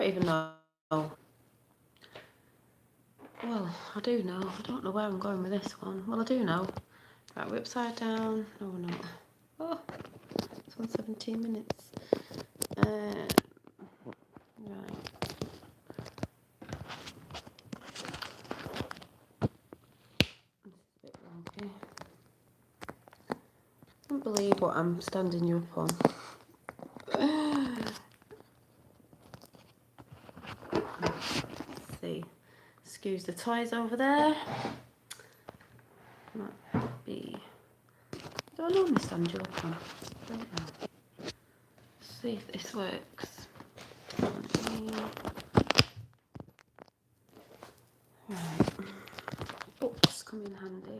even know. Well, I do know. I don't know where I'm going with this one. Well, I do know. Right, we're upside down. No, we're not. Oh, it's on 17 minutes. Right. This is a bit wonky. I can't believe what I'm standing you up on. Let's see. Excuse the toys over there. Might be. Do I normally stand you up on? I don't know. Let's see if this works. Right. Books come in handy.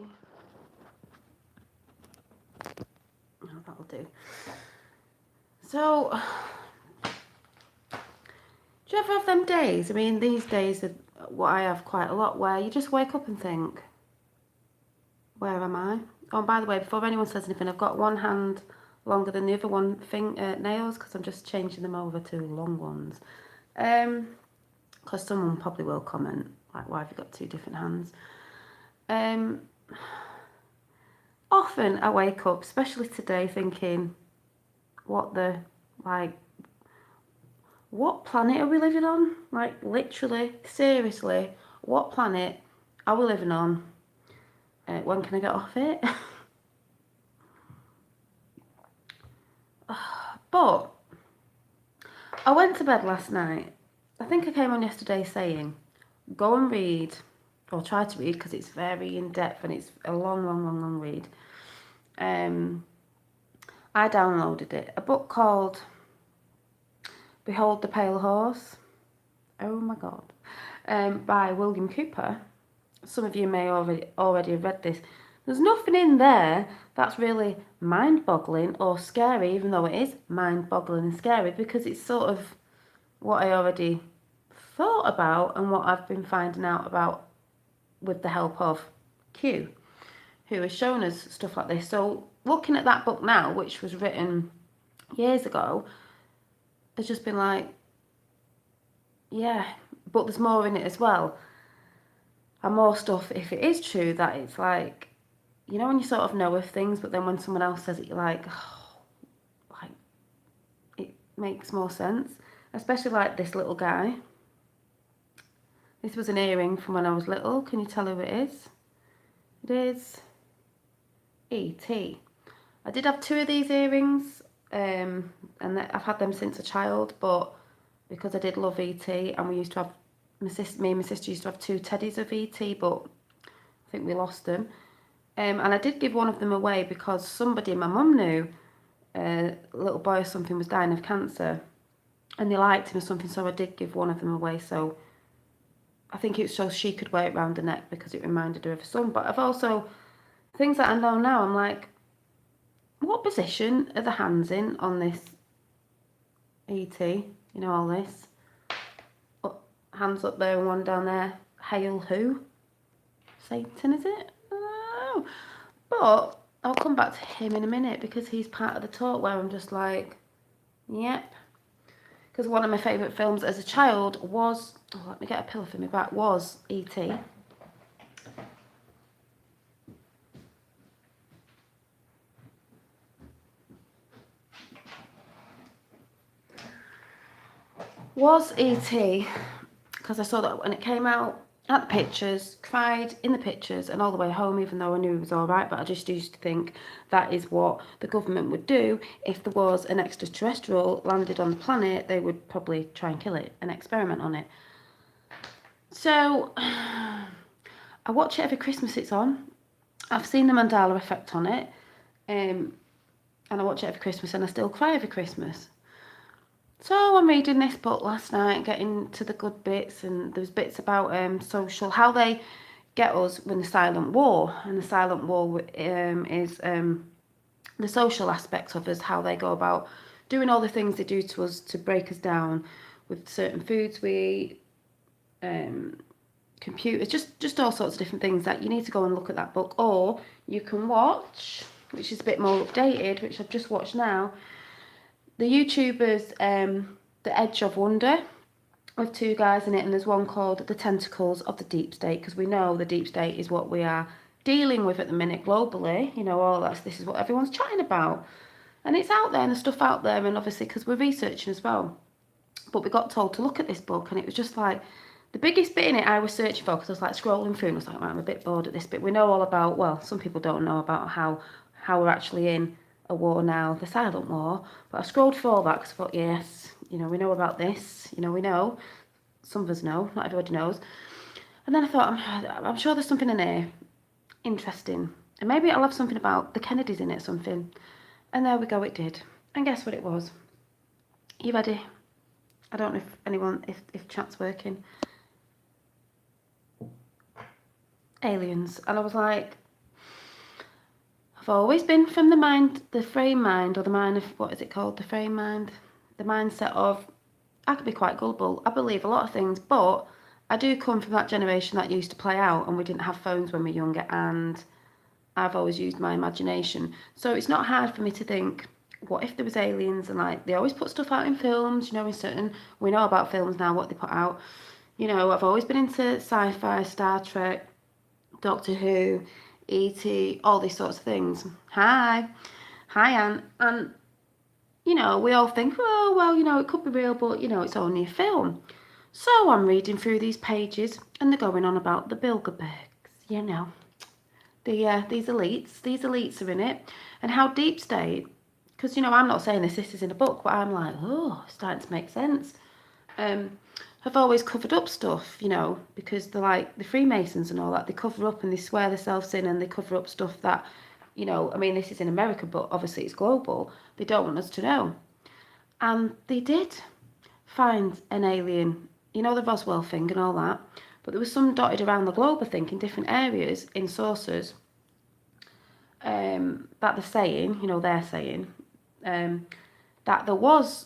Oh, that'll do. So, do you ever have them days? I mean, these days are what I have quite a lot, where you just wake up and think, where am I? Oh, and by the way, before anyone says anything, I've got one hand longer than the other one nails, because I'm just changing them over to long ones. Because someone probably will comment, like, why have you got two different hands? Often I wake up, especially today, thinking, what planet are we living on? Like, literally, seriously, what planet are we living on? When can I get off it? But I went to bed last night. I think I came on yesterday saying, go and read, or try to read, because it's very in-depth and it's a long read. I downloaded it. A book called Behold the Pale Horse. Oh my God. By William Cooper. Some of you may already have read this. There's nothing in there that's really mind-boggling or scary, even though it is mind-boggling and scary, because it's sort of what I already thought about and what I've been finding out about with the help of Q, who has shown us stuff like this. So looking at that book now, which was written years ago, has just been like, yeah, but there's more in it as well. And more stuff, if it is true, that it's like, you know, when you sort of know of things, but then when someone else says it, you're like, oh, like, it makes more sense. Especially like this little guy. This was an earring from when I was little. Can you tell who it is? It is E.T. I did have two of these earrings, and I've had them since a child, but because I did love E.T. and we used to have, me and my sister used to have two teddies of E.T., but I think we lost them. And I did give one of them away because somebody my mum knew, a little boy or something, was dying of cancer, and they liked him or something, so I did give one of them away. So I think it was so she could wear it around her neck because it reminded her of her son. But I've also, things that I know now, I'm like, what position are the hands in on this E.T.? You know, all this. Hands up there and one down there. Hail who? Satan, is it? Oh. But I'll come back to him in a minute because he's part of the talk where I'm just like, yep. Because one of my favourite films as a child was, oh, let me get a pillow for my back, was E.T. Was E.T. because I saw that when it came out at the pictures, cried in the pictures and all the way home, even though I knew he was all right. But I just used to think that is what the government would do if there was an extraterrestrial landed on the planet. They would probably try and kill it and experiment on it. So I watch it every Christmas it's on. I've seen the Mandela effect on it, and I watch it every Christmas and I still cry every Christmas. So I'm reading this book last night, getting to the good bits, and there's bits about how they get us with the silent war. And the silent war is the social aspect of us, how they go about doing all the things they do to us to break us down with certain foods we eat, computers, just all sorts of different things. That you need to go and look at that book, or you can watch, which is a bit more updated, which I've just watched now, the YouTubers, The Edge of Wonder, with two guys in it, and there's one called The Tentacles of the Deep State, because we know the deep state is what we are dealing with at the minute globally. You know, this is what everyone's chatting about. And it's out there, and the stuff out there, and obviously because we're researching as well. But we got told to look at this book, and it was just like, the biggest bit in it I was searching for, because I was like scrolling through, and I was like, right, I'm a bit bored at this bit. We know all about, well, some people don't know about how we're actually in a war now, the silent war. But I scrolled through all that because I thought, yes, you know, we know about this. You know, we know. Some of us know, not everybody knows. And then I thought, I'm sure there's something in here interesting. And maybe it'll have something about the Kennedys in it, something. And there we go, it did. And guess what it was? You ready? I don't know if anyone, if chat's working. Aliens. And I was like, I've always been from the frame mind, or the mind of, what is it called? The frame mind? The mindset of, I could be quite gullible. I believe a lot of things, but I do come from that generation that used to play out, and we didn't have phones when we were younger, and I've always used my imagination. So it's not hard for me to think, what if there was aliens? And like, they always put stuff out in films, you know, we know about films now, what they put out. You know, I've always been into sci-fi, Star Trek, Doctor Who, E.T., all these sorts of things. Hi, Anne. And, you know, we all think, oh, well, you know, it could be real, but, you know, it's only a film. So I'm reading through these pages, and they're going on about the Bilderbergs, you know. These elites are in it, and how deep state, because, you know, I'm not saying this is in a book, but I'm like, oh, it's starting to make sense. Have always covered up stuff, you know, because they're like the Freemasons and all that. They cover up and they swear themselves in, and they cover up stuff that, you know, I mean, this is in America, but obviously it's global. They don't want us to know. And they did find an alien, you know, the Roswell thing and all that. But there was some dotted around the globe, I think, in different areas, in sources, that they're saying, that there was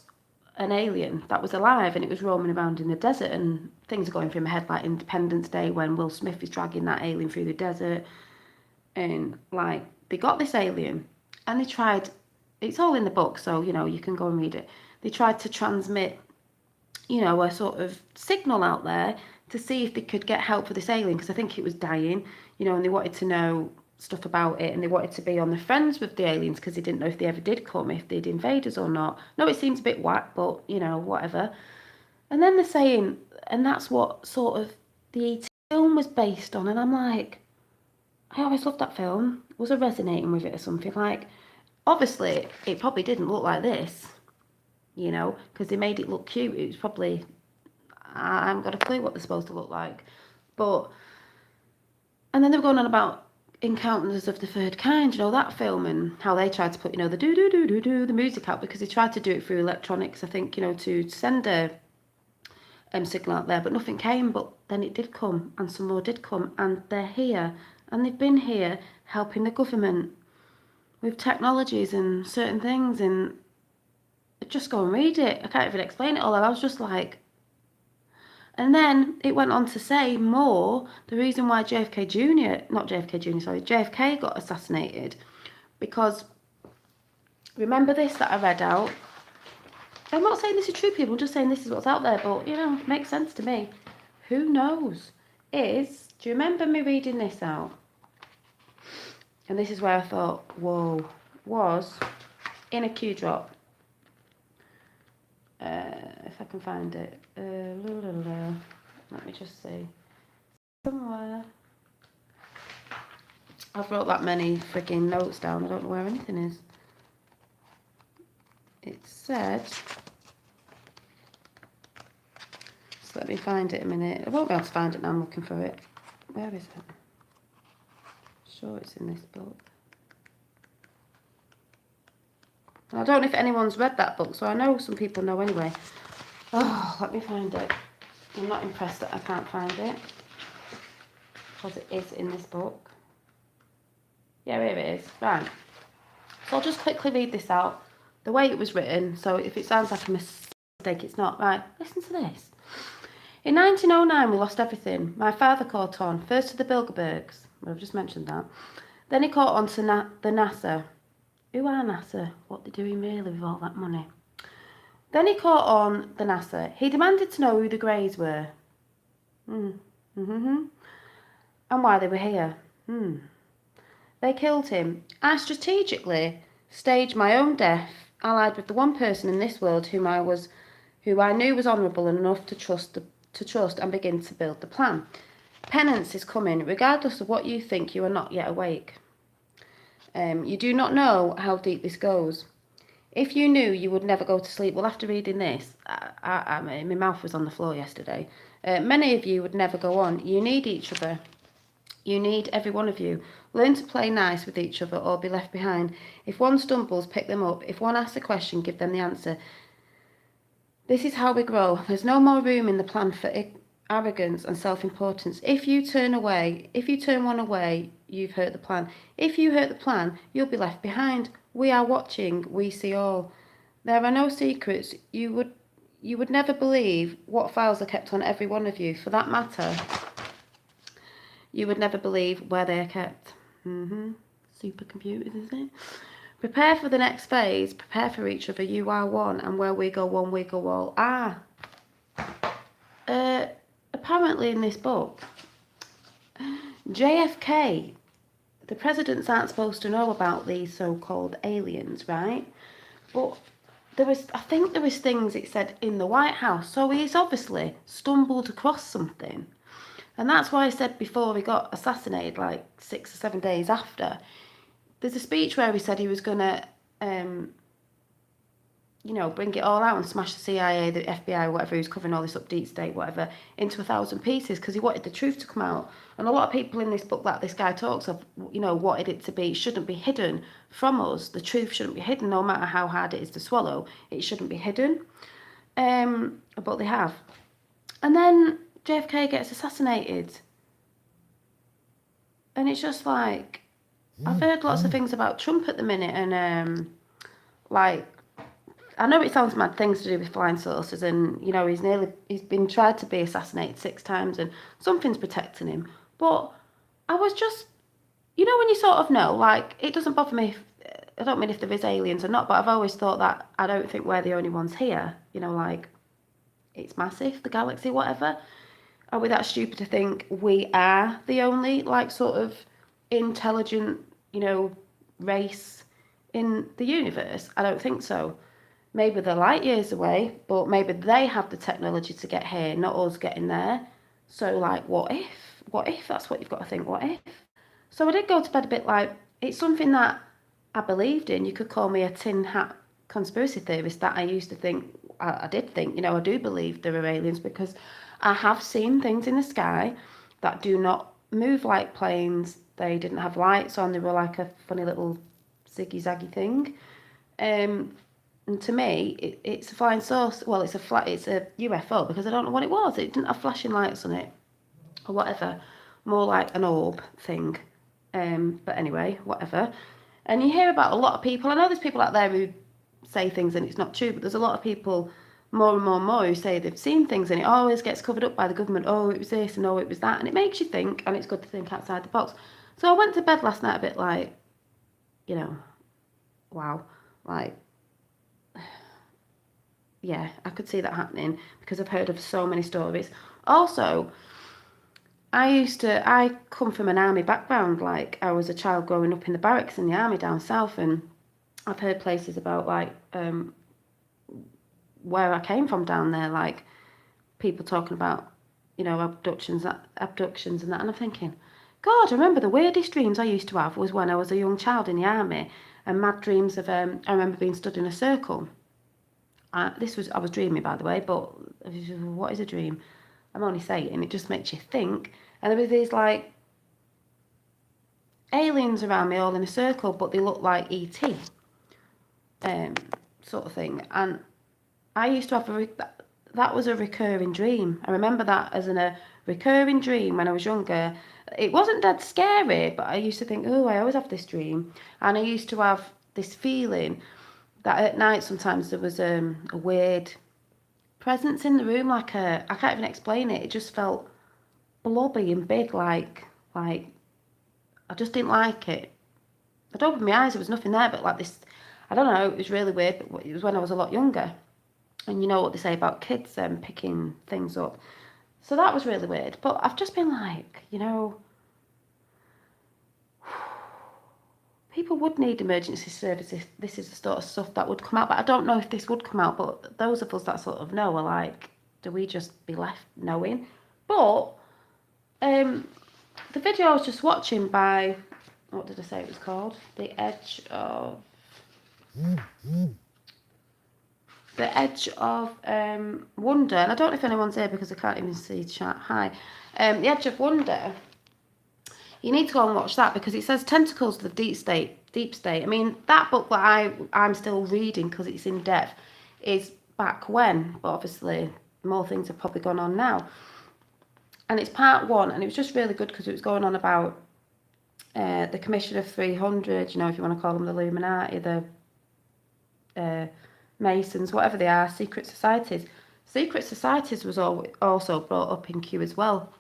an alien that was alive, and it was roaming around in the desert, and things are going through my head, like Independence Day when Will Smith is dragging that alien through the desert, and like, they got this alien, and they tried, it's all in the book, so, you know, you can go and read it. They tried to transmit, you know, a sort of signal out there to see if they could get help for this alien, because I think it was dying, you know, and they wanted to know stuff about it, and they wanted to be on the friends with the aliens, because they didn't know if they ever did come, if they'd invade us or not. No, it seems a bit whack, but, you know, whatever. And then they're saying, and that's what sort of the film was based on, and I'm like, I always loved that film. Was I resonating with it or something? Like, obviously, it probably didn't look like this, you know, because they made it look cute. It was probably, I haven't got a clue what they're supposed to look like. But, and then they were going on about Encounters of the Third Kind, you know, that film, and how they tried to put, you know, the do the music out, because they tried to do it through electronics, I think, you know, to send a signal out there, but nothing came. But then it did come, and some more did come, and they're here, and they've been here helping the government with technologies and certain things, and just go and read it. I can't even explain it all. I was just like, and then it went on to say more, the reason why JFK got assassinated, because, remember this that I read out? I'm not saying this is true, people, I'm just saying this is what's out there, but, you know, makes sense to me. Who knows? Do you remember me reading this out? And this is where I thought, whoa, was in a Q drop. If I can find it. Let me just see. Somewhere. I've wrote that many freaking notes down. I don't know where anything is. It said... So let me find it a minute. I won't be able to find it now. I'm looking for it. Where is it? Sure, it's in this book. I don't know if anyone's read that book, so I know some people know anyway. Oh, let me find it. I'm not impressed that I can't find it, because it is in this book. Yeah, here it is. Right. So I'll just quickly read this out. The way it was written, so if it sounds like a mistake, it's not. Right, listen to this. In 1909, we lost everything. My father caught on, first to the Bilderbergs. Well, I've just mentioned that. Then he caught on to the NASA. Who are NASA? What they're doing really with all that money? Then he caught on the NASA. He demanded to know who the Greys were. And why they were here. They killed him. I strategically staged my own death, allied with the one person in this world who I knew was honourable enough to trust and begin to build the plan. Penance is coming, regardless of what you think. You are not yet awake. You do not know how deep this goes. If you knew, you would never go to sleep. Well, after reading this, my mouth was on the floor yesterday. Many of you would never go on. You need each other. You need every one of you. Learn to play nice with each other or be left behind. If one stumbles, pick them up. If one asks a question, give them the answer. This is how we grow. There's no more room in the plan for arrogance and self-importance. If you turn one away, you've hurt the plan. If you hurt the plan, you'll be left behind. We are watching. We see all. There are no secrets. You would never believe what files are kept on every one of you. For that matter, you would never believe where they are kept. Supercomputers, isn't it? Prepare for the next phase. Prepare for each other. You are one, and where we go one, we go all. Apparently in this book, JFK, the presidents aren't supposed to know about these so-called aliens, right? But I think there was things it said in the White House, so he's obviously stumbled across something. And that's why I said before he got assassinated, like 6 or 7 days after, there's a speech where he said he was going to, bring it all out and smash the CIA, the FBI, whatever, who's covering all this up, deep state, whatever, into 1,000 pieces because he wanted the truth to come out. And a lot of people in this book that this guy talks of, wanted it to be, shouldn't be hidden from us. The truth shouldn't be hidden, no matter how hard it is to swallow. It shouldn't be hidden. But they have. And then JFK gets assassinated. And it's just like, I've heard lots of things about Trump at the minute, and I know it sounds mad, things to do with flying saucers, and he's been tried to be assassinated 6 times, and something's protecting him. But I was just, when you sort of know, like, it doesn't bother me. I don't mean if there is aliens or not, but I've always thought that I don't think we're the only ones here. It's massive, the galaxy, whatever. Are we that stupid to think we are the only, sort of intelligent, race in the universe? I don't think so. Maybe they're light years away, but maybe they have the technology to get here, not us getting there. So, what if? What if? That's what you've got to think. What if? So I did go to bed a bit it's something that I believed in. You could call me a tin hat conspiracy theorist that I used to think, I did think, I do believe there are aliens because I have seen things in the sky that do not move like planes. They didn't have lights on. They were like a funny little ziggy-zaggy thing. And to me, it's a flying saucer. Well, it's a UFO because I don't know what it was. It didn't have flashing lights on it or whatever. More like an orb thing. But anyway, whatever. And you hear about a lot of people. I know there's people out there who say things and it's not true, but there's a lot of people more and more and more who say they've seen things and it always gets covered up by the government. Oh, it was this and oh, it was that. And it makes you think, and it's good to think outside the box. So I went to bed last night a bit wow. Yeah, I could see that happening because I've heard of so many stories. Also, I come from an army background. I was a child growing up in the barracks in the army down south, and I've heard places about where I came from down there, people talking about, abductions and that, and I'm thinking, God, I remember the weirdest dreams I used to have was when I was a young child in the army, and mad dreams of, I remember being stood in a circle. I was dreaming, by the way, but what is a dream? I'm only saying, it just makes you think. And there was these, aliens around me all in a circle, but they look like E.T. Sort of thing. And I used to have that was a recurring dream. I remember that as a recurring dream when I was younger. It wasn't that scary, but I used to think, oh, I always have this dream. And I used to have this feeling that at night sometimes there was a weird presence in the room, I can't even explain it. It just felt blobby and big, like I just didn't like it. I'd opened my eyes, there was nothing there, but this, I don't know, it was really weird, but it was when I was a lot younger. And you know what they say about kids picking things up. So that was really weird. But I've just been like, you know, people would need emergency services. This is the sort of stuff that would come out. But I don't know if this would come out. But those of us that sort of know are like, do we just be left knowing? But the video I was just watching by, what did I say it was called? The Edge of Wonder. And I don't know if anyone's here because I can't even see chat. Hi. The Edge of Wonder. You need to go and watch that because it says tentacles of the deep state. I mean, that book that I'm still reading because it's in depth is back when, but obviously more things have probably gone on now. And it's part 1, and it was just really good because it was going on about the Commission of 300, you know, if you want to call them the Illuminati, the Masons, whatever they are, secret societies. Secret societies was also brought up in Q as well,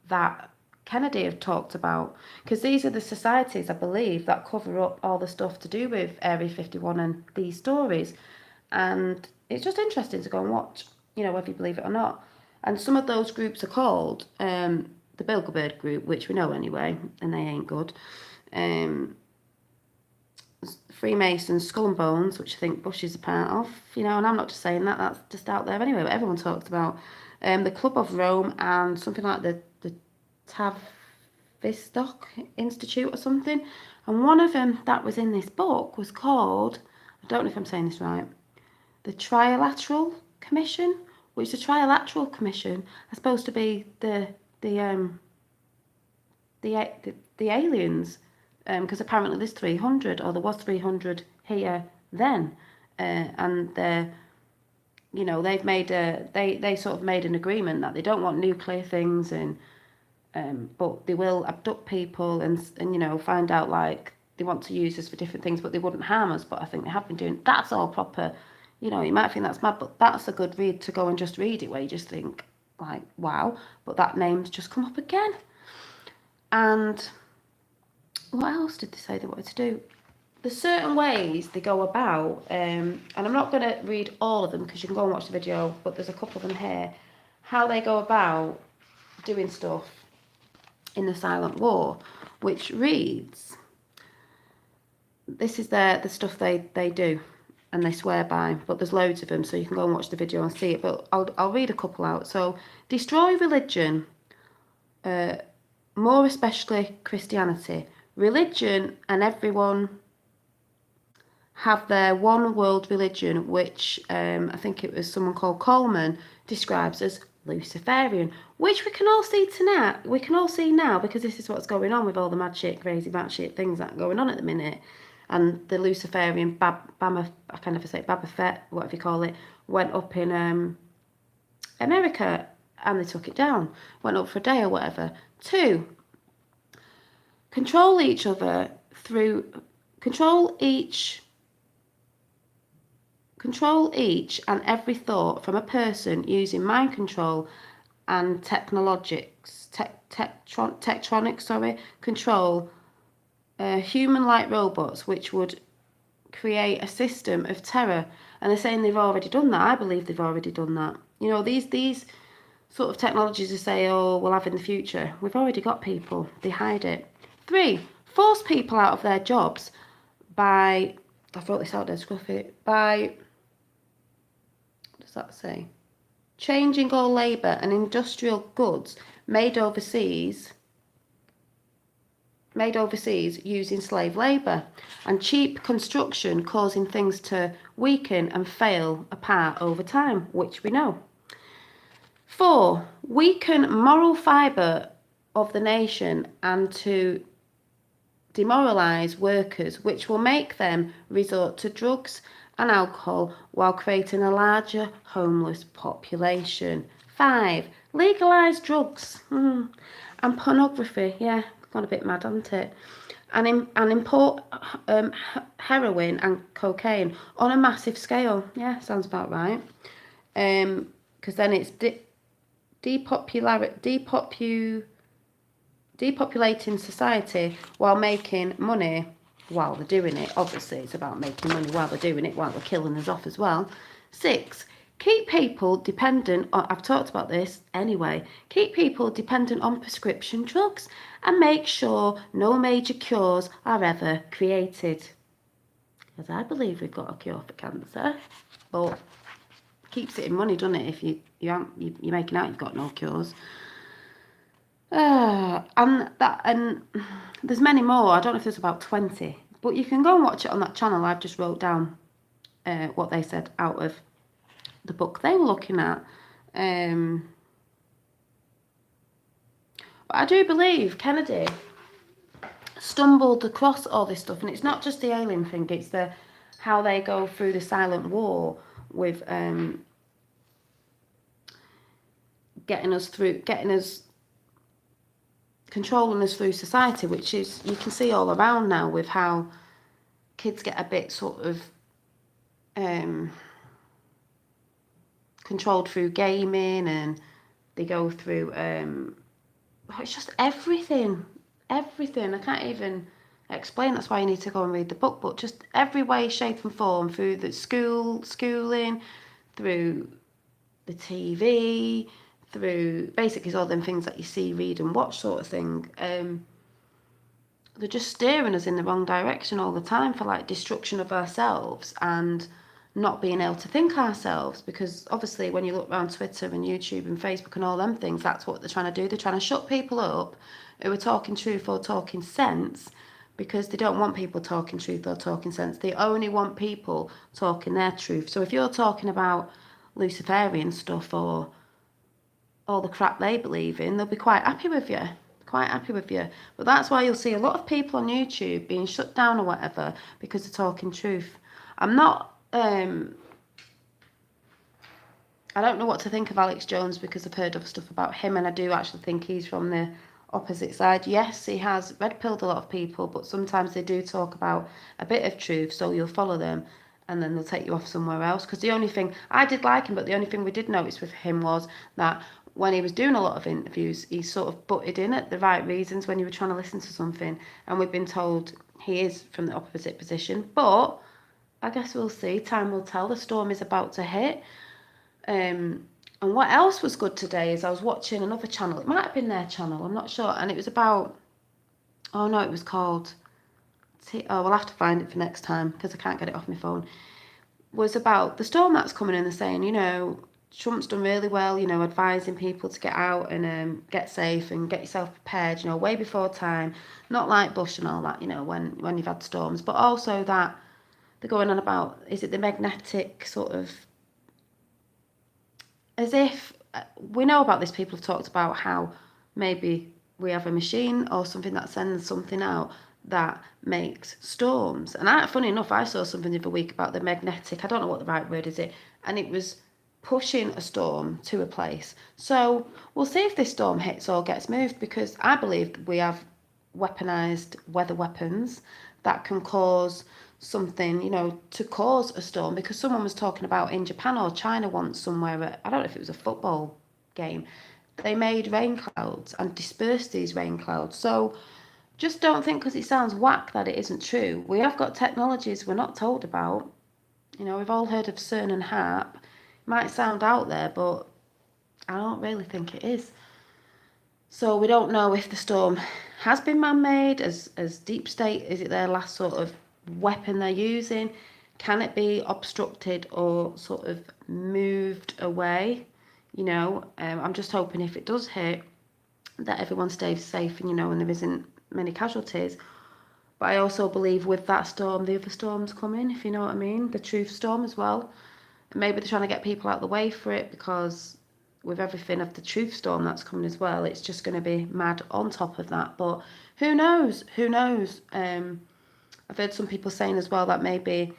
that Kennedy had talked about, because these are the societies, I believe, that cover up all the stuff to do with Area 51 and these stories. And it's just interesting to go and watch, you know, whether you believe it or not. And some of those groups are called the Bilderberg group, which we know anyway, and they ain't good. Freemasons, Skull and Bones, which I think Bush is a part of, you know, and I'm not just saying that, that's just out there anyway, but everyone talks about. The Club of Rome and something like the Tavistock Institute or something. And one of them that was in this book was called, I don't know if I'm saying this right, the Trilateral Commission, which the Trilateral Commission are supposed to be the aliens, because apparently there's 300, or there was 300 here then, and you know, they've made they sort of made an agreement that they don't want nuclear things, and but they will abduct people and you know, find out, like, they want to use us for different things, but they wouldn't harm us. But I think they have been doing, that's all proper. You know, you might think that's mad, but that's a good read to go and just read it, where you just think, like, wow. But that name's just come up again. And what else did they say they wanted to do? There's certain ways they go about, and I'm not going to read all of them because you can go and watch the video, but there's a couple of them here, how they go about doing stuff in the silent war, which reads, this is the stuff they do and they swear by, but there's loads of them, so you can go and watch the video and see it, but I'll read a couple out. So, destroy religion, more especially Christianity. Religion and everyone have their one world religion, which I think it was someone called Coleman describes as Luciferian, which we can all see tonight. We can all see now, because this is what's going on with all the mad shit, crazy mad shit things that are going on at the minute. And the Luciferian I can't never say it, Baba Fett, whatever you call it, went up in America, and they took it down. Went up for a day or whatever. 2, control each and every thought from a person using mind control and tectronics control human-like robots, which would create a system of terror. And they're saying they've already done that. I believe they've already done that. You know, these sort of technologies they say, oh, we'll have in the future. We've already got people. They hide it. 3, force people out of their jobs by, I wrote this out there, Scruffy, by, what does that say? Changing all labour and industrial goods made overseas using slave labour, and cheap construction causing things to weaken and fail apart over time, which we know. 4, weaken moral fibre of the nation and to demoralise workers, which will make them resort to drugs and alcohol while creating a larger homeless population. 5, legalise drugs and pornography. Yeah, gone a bit mad, hasn't it? And import heroin and cocaine on a massive scale. Yeah, sounds about right. Because then it's depopulating society while making money while they're doing it. Obviously, it's about making money while they're doing it, while they're killing us off as well. 6, Keep people dependent on, I've talked about this anyway, keep people dependent on prescription drugs and make sure no major cures are ever created. Because I believe we've got a cure for cancer, but keeps it in money, doesn't it, if you're making out you've got no cures. And there's many more. I don't know if there's about 20, but you can go and watch it on that channel. I've just wrote down what they said out of the book they were looking at. But I do believe Kennedy stumbled across all this stuff, and it's not just the alien thing, it's how they go through the silent war with controlling us through society, which is, you can see all around now with how kids get a bit sort of controlled through gaming, and they go through it's just everything. I can't even explain. That's why you need to go and read the book. But just every way, shape and form, through the schooling, through the TV, through basically all them things that you see, read and watch sort of thing. They're just steering us in the wrong direction all the time for like destruction of ourselves and not being able to think ourselves, because obviously when you look around Twitter and YouTube and Facebook and all them things, that's what they're trying to do. They're trying to shut people up who are talking truth or talking sense, because they don't want people talking truth or talking sense. They only want people talking their truth. So if you're talking about Luciferian stuff or all the crap they believe in, they'll be quite happy with you. But that's why you'll see a lot of people on YouTube being shut down or whatever because they're talking truth. I'm not I don't know what to think of Alex Jones, because I've heard other stuff about him, and I do actually think he's from the opposite side. Yes, he has red-pilled a lot of people, but sometimes they do talk about a bit of truth, so you'll follow them and then they'll take you off somewhere else. Because the only thing, I did like him, but the only thing we did notice with him was that when he was doing a lot of interviews, he sort of butted in at the right reasons when you were trying to listen to something, and we've been told he is from the opposite position. But I guess we'll see. Time will tell. The storm is about to hit. And what else was good today is I was watching another channel. It might have been their channel, I'm not sure. And it was about, oh no, it was called, we'll have to find it for next time because I can't get it off my phone. Was about the storm that's coming in. They're saying, Trump's done really well, advising people to get out and get safe and get yourself prepared, way before time. Not like Bush and all that, when you've had storms. But also that they're going on about, is it the magnetic sort of, as if we know about this, people have talked about how maybe we have a machine or something that sends something out that makes storms. And funny enough, I saw something the other week about the magnetic, I don't know what the right word is, and it was pushing a storm to a place. So we'll see if this storm hits or gets moved, because I believe we have weaponized weather weapons that can cause something, to cause a storm. Because someone was talking about in Japan or China once somewhere, I don't know if it was a football game, they made rain clouds and dispersed these rain clouds. So just don't think because it sounds whack that it isn't true. We have got technologies we're not told about. We've all heard of CERN and HARP. It might sound out there, but I don't really think it is. So we don't know if the storm has been man-made, as deep state, is it their last sort of weapon they're using? Can it be obstructed or sort of moved away? I'm just hoping if it does hit that everyone stays safe and and there isn't many casualties. But I also believe with that storm, the other storms coming, if you know what I mean, the truth storm as well. And maybe they're trying to get people out of the way for it, because with everything of the truth storm that's coming as well, it's just going to be mad on top of that. But who knows? I've heard some people saying as well that maybe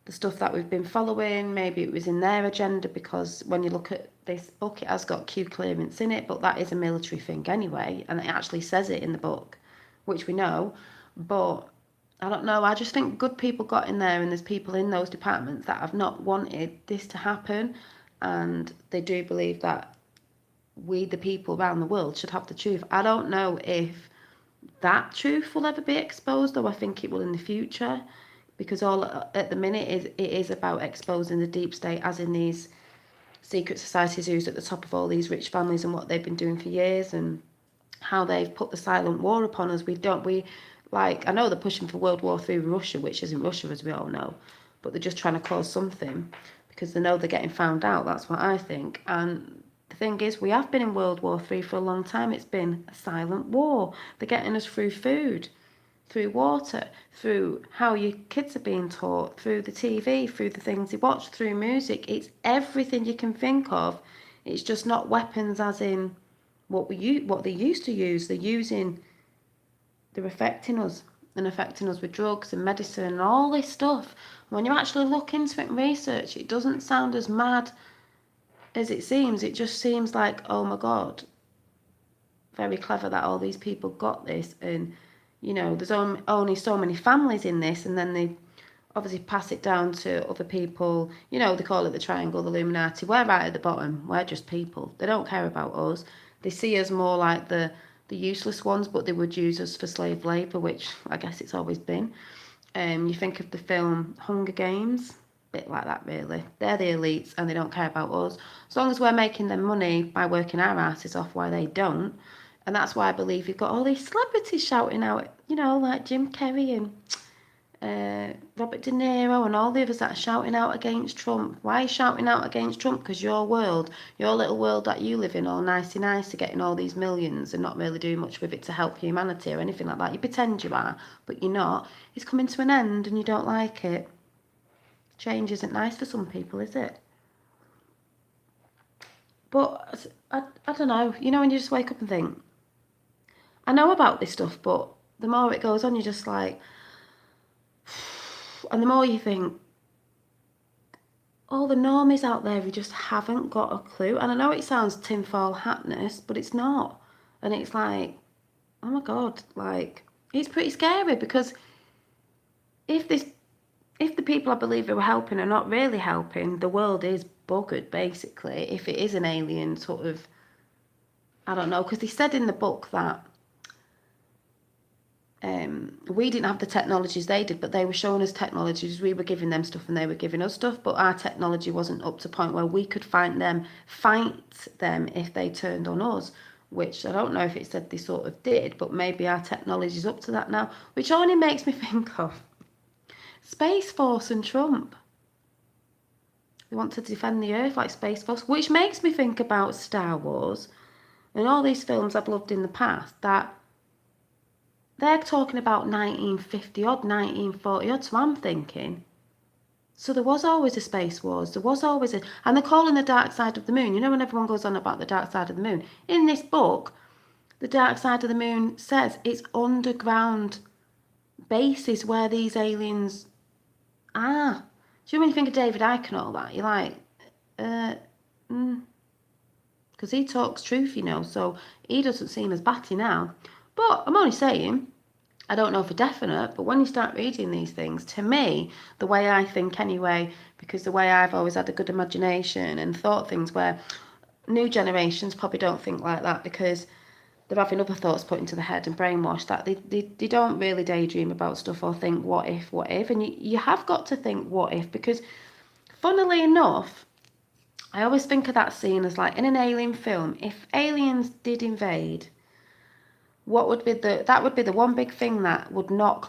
the stuff that we've been following, maybe it was in their agenda, because when you look at this book, it has got Q clearance in it, but that is a military thing anyway, and it actually says it in the book, which we know. But I don't know, I just think good people got in there, and there's people in those departments that have not wanted this to happen, and they do believe that we, the people around the world, should have the truth. I don't know if that truth will ever be exposed, though I think it will in the future, because all at the minute it is about exposing the deep state, as in these secret societies who's at the top of all these rich families and what they've been doing for years, and how they've put the silent war upon us. I know they're pushing for World War III with Russia, which isn't Russia, as we all know, but they're just trying to cause something because they know they're getting found out. That's what I think. And the thing is, we have been in World War III for a long time. It's been a silent war. They're getting us through food, through water, through how your kids are being taught, through the TV, through the things they watch, through music. It's everything you can think of. It's just not weapons as in what they used to use. They're affecting us with drugs and medicine and all this stuff. When you actually look into it and research, it doesn't sound as mad as it seems. It just seems like, oh my God, very clever that all these people got this. And, there's only so many families in this, and then they obviously pass it down to other people. They call it the triangle, the Illuminati. We're right at the bottom. We're just people. They don't care about us. They see us more like the useless ones, but they would use us for slave labour, which I guess it's always been. You think of the film Hunger Games, a bit like that really. They're the elites and they don't care about us. As long as we're making them money by working our asses off, why they don't. And that's why I believe you've got all these celebrities shouting out, like Jim Carrey and Robert De Niro and all the others that are shouting out against Trump. Why are you shouting out against Trump? Because your little world that you live in, all nicey nice, to getting all these millions and not really doing much with it to help humanity or anything like that. You pretend you are, but you're not. It's coming to an end and you don't like it. Change isn't nice for some people, is it? But I don't know. When you just wake up and think, I know about this stuff, but the more it goes on, you're just like, and the more you think, all the normies out there who just haven't got a clue. And I know it sounds tinfoil hatness, but it's not. And it's like, oh my God, it's pretty scary, because if the people I believe who are helping are not really helping, the world is buggered, basically. If it is an alien sort of, I don't know, because they said in the book that we didn't have the technologies they did, but they were showing us technologies. We were giving them stuff and they were giving us stuff, but our technology wasn't up to a point where we could fight them if they turned on us, which I don't know if it said they sort of did, but maybe our technology is up to that now, which only makes me think of Space Force and Trump. They want to defend the Earth like Space Force, which makes me think about Star Wars and all these films I've loved in the past, that they're talking about 1950 odd, 1940 odd, so I'm thinking, so there was always a Space Wars, and they're calling the dark side of the moon. When everyone goes on about the dark side of the moon, in this book, the dark side of the moon says it's underground bases where these aliens are. So when you think of David Icke and all that, you're like, because he talks truth, so he doesn't seem as batty now. But I'm only saying, I don't know for definite, but when you start reading these things, to me, the way I think anyway, because the way I've always had a good imagination and thought things, where new generations probably don't think like that, because they're having other thoughts put into the head and brainwashed, that they don't really daydream about stuff or think what if, and you have got to think what if, because funnily enough, I always think of that scene as like in an alien film. If aliens did invade, that would be the one big thing that would knock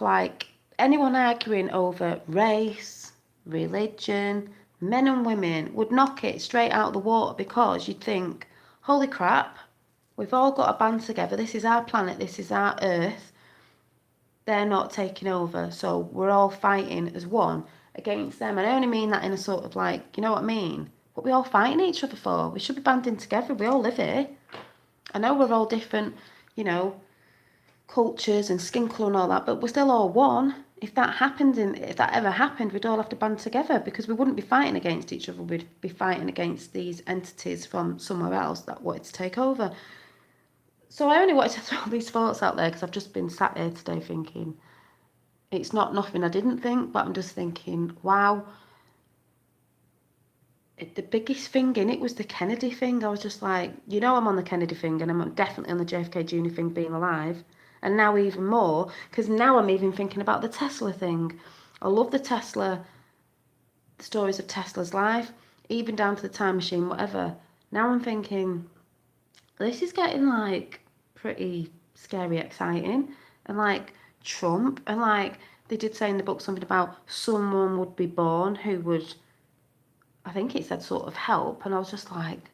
anyone arguing over race, religion, men and women, would knock it straight out of the water, because you'd think, holy crap, we've all got to band together. This is our planet. This is our Earth. They're not taking over. So we're all fighting as one against them. And I only mean that in a sort of you know what I mean? What we all fighting each other for? We should be banding together. We all live here. I know we're all different, cultures and skin colour and all that, but we're still all one. If that ever happened, we'd all have to band together, because we wouldn't be fighting against each other. We'd be fighting against these entities from somewhere else that wanted to take over. So I only wanted to throw these thoughts out there because I've just been sat here today thinking, it's not nothing I didn't think, but I'm just thinking, wow. The biggest thing in it was the Kennedy thing. I was just like, I'm on the Kennedy thing, and I'm definitely on the JFK Jr. thing, being alive. And now even more, because now I'm even thinking about the Tesla thing. I love the stories of Tesla's life. even down to the time machine, whatever. Now I'm thinking, this is getting like pretty scary, exciting, and like Trump, and like they did say in the book something about someone would be born who would, I think it said sort of help, and I was just like,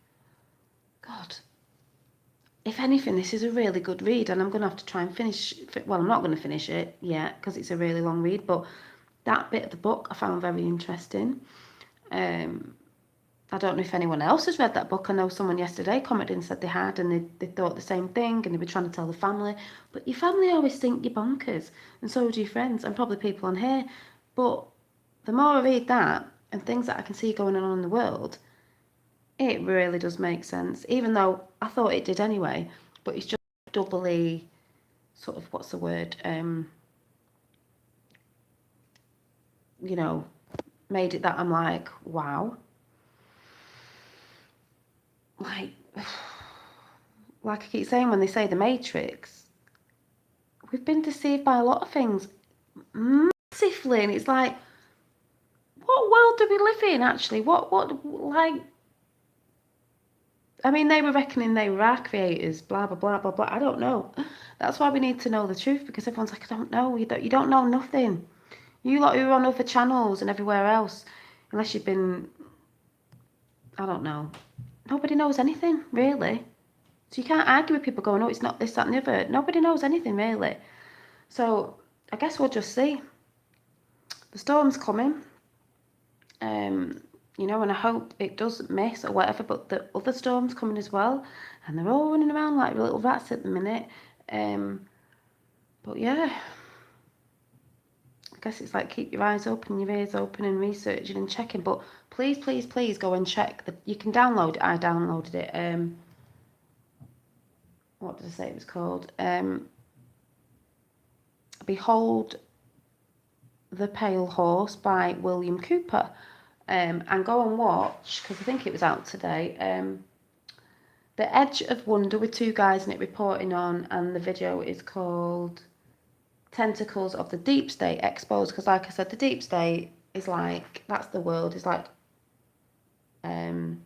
God, if anything, this is a really good read, and I'm going to have to try and finish. Well, I'm not going to finish it yet because it's a really long read, but that bit of the book I found very interesting. I don't know if anyone else has read that book. I know someone yesterday commented and said they had, and they thought the same thing, and they were trying to tell the family. But your family always think you're bonkers, and so do your friends, and probably people on here. But the more I read that, and things that I can see going on in the world, it really does make sense, even though I thought it did anyway. But it's just doubly, sort of, what's the word? You know, made it that I'm like, wow. Like, like I keep saying when they say the Matrix, we've been deceived by a lot of things massively, and it's like, what world do we live in actually? Like, I mean, they were reckoning they were our creators, blah, blah, blah, blah, blah. I don't know. That's why we need to know the truth, because everyone's like, I don't know. You don't know nothing. You lot who are on other channels and everywhere else, unless you've been, I don't know. Nobody knows anything, really. So you can't argue with people going, oh, it's not this, that, and the other. Nobody knows anything, really. So I guess we'll just see. The storm's coming. You know, and I hope it doesn't miss or whatever, but the other storm's coming as well, and they're all running around like little rats at the minute. But yeah, I guess it's like keep your eyes open, your ears open, and researching and checking. But please, please, please go and check. You can download it. I downloaded it. What did I say it was called? Behold the Pale Horse by William Cooper. And go and watch, because I think it was out today, The Edge of Wonder, with two guys in it reporting on, and the video is called Tentacles of the Deep State Exposed, because like I said, the Deep State is like, that's the world, it's like an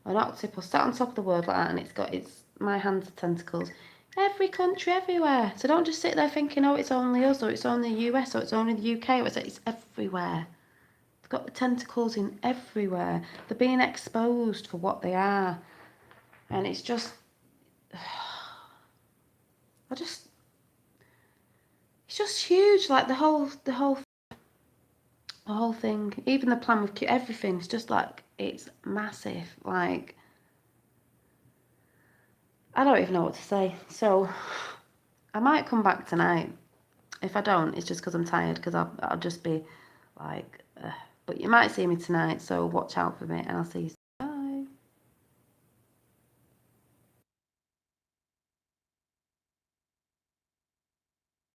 octopus sat on top of the world like that, and it's got my hands are tentacles. Every country, everywhere. So don't just sit there thinking, oh, it's only us, or it's only the US, or it's only the UK, or it's everywhere. They've got the tentacles in everywhere. They're being exposed for what they are. And it's just, it's just huge. Like the whole thing, even the plan with everything. It's just like, it's massive. Like, I don't even know what to say. So I might come back tonight. If I don't, it's just because I'm tired, because I'll just be like, but you might see me tonight, so watch out for me, and I'll see you